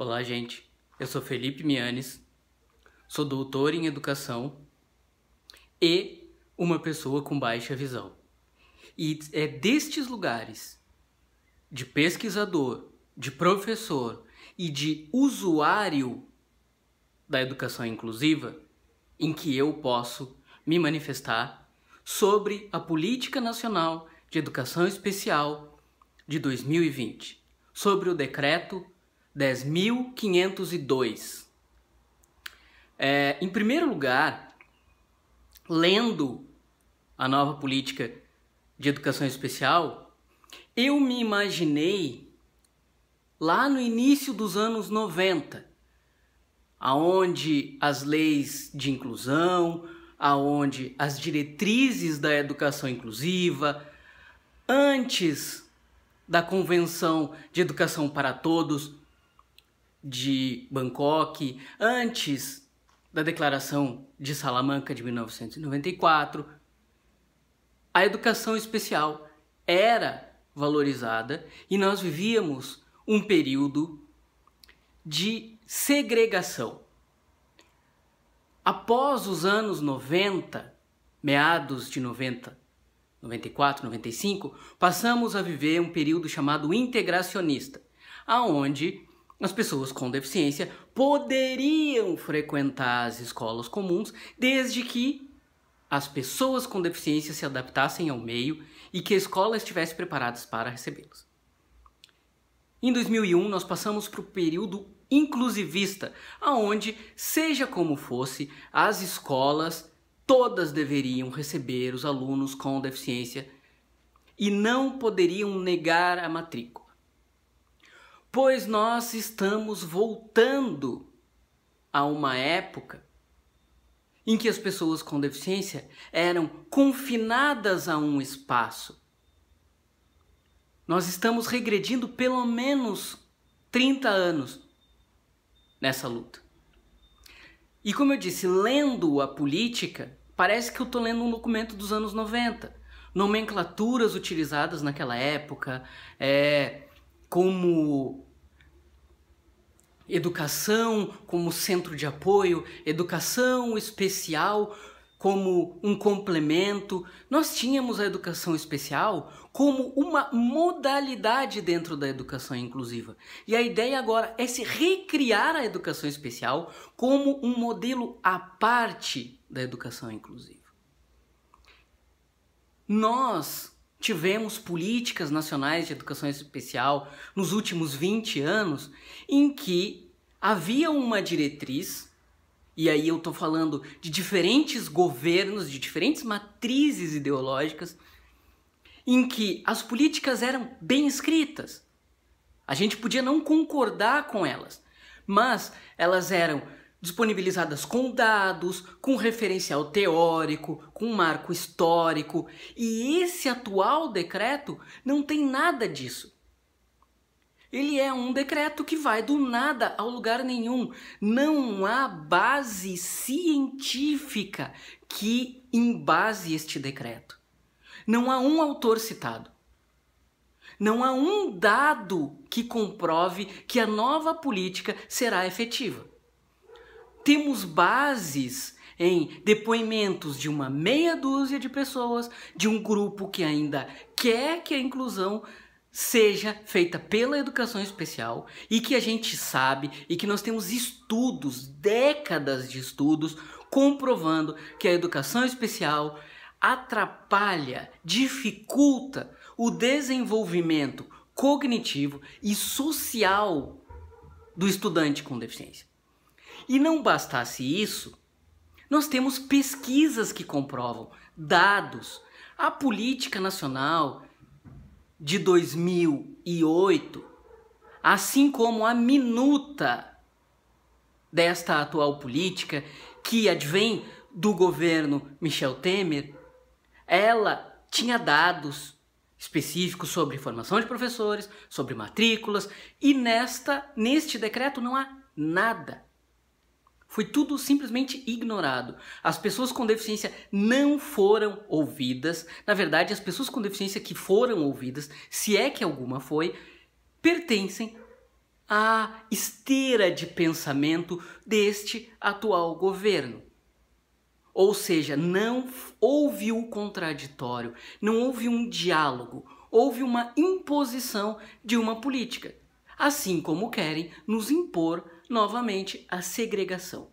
Olá, gente. Eu sou Felipe Mianes, sou doutor em educação e uma pessoa com baixa visão. E é destes lugares de pesquisador, de professor e de usuário da educação inclusiva em que eu posso me manifestar sobre a Política Nacional de Educação Especial de 2020, sobre o Decreto 10.502. Em primeiro lugar, lendo a nova política de educação especial, eu me imaginei lá no início dos anos 90, aonde as leis de inclusão, aonde as diretrizes da educação inclusiva, antes da Convenção de Educação para Todos de Bangkok, antes da Declaração de Salamanca de 1994, a educação especial era valorizada e nós vivíamos um período de segregação. Após os anos 90, meados de 90, 94, 95, passamos a viver um período chamado integracionista, aonde as pessoas com deficiência poderiam frequentar as escolas comuns desde que as pessoas com deficiência se adaptassem ao meio e que a escola estivesse preparada para recebê-los. Em 2001, nós passamos para o período inclusivista, aonde, seja como fosse, as escolas todas deveriam receber os alunos com deficiência e não poderiam negar a matrícula. Pois nós estamos voltando a uma época em que as pessoas com deficiência eram confinadas a um espaço. Nós estamos regredindo pelo menos 30 anos nessa luta. E como eu disse, lendo a política, parece que eu estou lendo um documento dos anos 90. Nomenclaturas utilizadas naquela época, como educação como centro de apoio, educação especial como um complemento. Nós tínhamos a educação especial como uma modalidade dentro da educação inclusiva. E a ideia agora é se recriar a educação especial como um modelo à parte da educação inclusiva. Nós tivemos políticas nacionais de educação especial nos últimos 20 anos em que havia uma diretriz, e aí eu estou falando de diferentes governos, de diferentes matrizes ideológicas, em que as políticas eram bem escritas. A gente podia não concordar com elas, mas elas eram disponibilizadas com dados, com referencial teórico, com marco histórico, e esse atual decreto não tem nada disso. Ele é um decreto que vai do nada ao lugar nenhum. Não há base científica que embase este decreto. Não há um autor citado. Não há um dado que comprove que a nova política será efetiva. Temos bases em depoimentos de uma meia dúzia de pessoas, de um grupo que ainda quer que a inclusão seja feita pela educação especial e que a gente sabe e que nós temos estudos, décadas de estudos, comprovando que a educação especial atrapalha, dificulta o desenvolvimento cognitivo e social do estudante com deficiência. E não bastasse isso, nós temos pesquisas que comprovam, dados. A Política Nacional de 2008, assim como a minuta desta atual política, que advém do governo Michel Temer, ela tinha dados específicos sobre formação de professores, sobre matrículas, e neste decreto não há nada. Foi tudo simplesmente ignorado. As pessoas com deficiência não foram ouvidas. Na verdade, as pessoas com deficiência que foram ouvidas, se é que alguma foi, pertencem a esteira de pensamento deste atual governo. Ou seja, não houve o contraditório, não houve um diálogo, houve uma imposição de uma política, assim como querem nos impor novamente a segregação.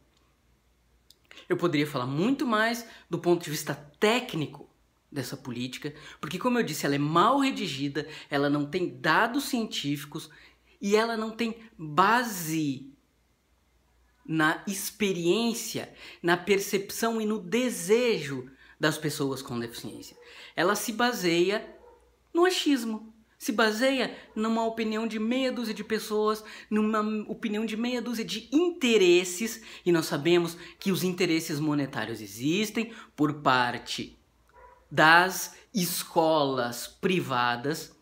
Eu poderia falar muito mais do ponto de vista técnico dessa política, porque, como eu disse, ela é mal redigida, ela não tem dados científicos e ela não tem base na experiência, na percepção e no desejo das pessoas com deficiência. Ela se baseia no achismo, se baseia numa opinião de meia dúzia de pessoas, numa opinião de meia dúzia de interesses, e nós sabemos que os interesses monetários existem por parte das escolas privadas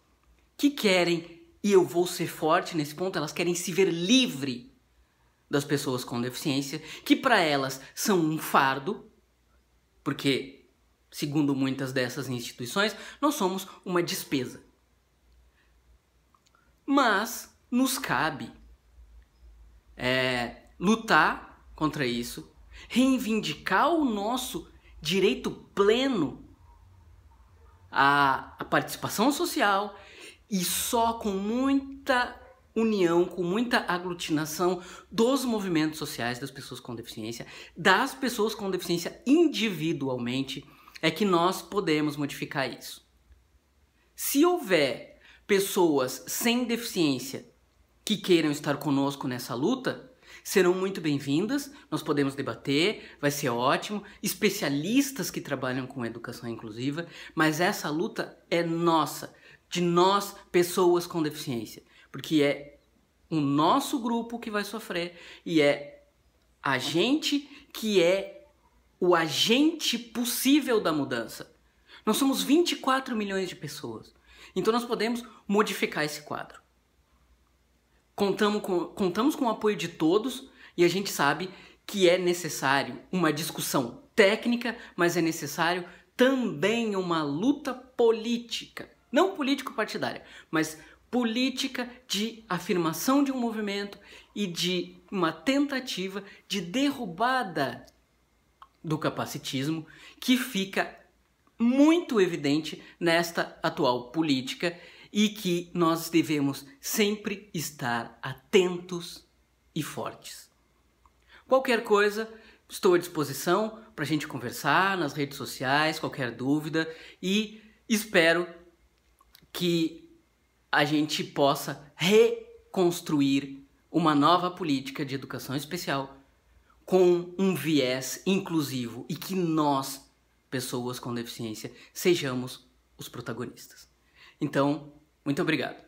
que querem, e eu vou ser forte nesse ponto, elas querem se ver livre das pessoas com deficiência, que para elas são um fardo, porque, segundo muitas dessas instituições, nós somos uma despesa. Mas nos cabe lutar contra isso, reivindicar o nosso direito pleno à participação social, e só com muita união, com muita aglutinação dos movimentos sociais das pessoas com deficiência, das pessoas com deficiência individualmente, é que nós podemos modificar isso. Se houver pessoas sem deficiência que queiram estar conosco nessa luta, serão muito bem-vindas, nós podemos debater, vai ser ótimo, especialistas que trabalham com educação inclusiva, mas essa luta é nossa, de nós, pessoas com deficiência, porque é o nosso grupo que vai sofrer e é a gente que é o agente possível da mudança. Nós somos 24 milhões de pessoas, então nós podemos modificar esse quadro. Contamos com o apoio de todos e a gente sabe que é necessário uma discussão técnica, mas é necessário também uma luta política, não político-partidária, mas política de afirmação de um movimento e de uma tentativa de derrubada do capacitismo que fica muito evidente nesta atual política e que nós devemos sempre estar atentos e fortes. Qualquer coisa, estou à disposição para a gente conversar nas redes sociais, qualquer dúvida, e espero que a gente possa reconstruir uma nova política de educação especial com um viés inclusivo e que nós, pessoas com deficiência, sejamos os protagonistas. Então, muito obrigado.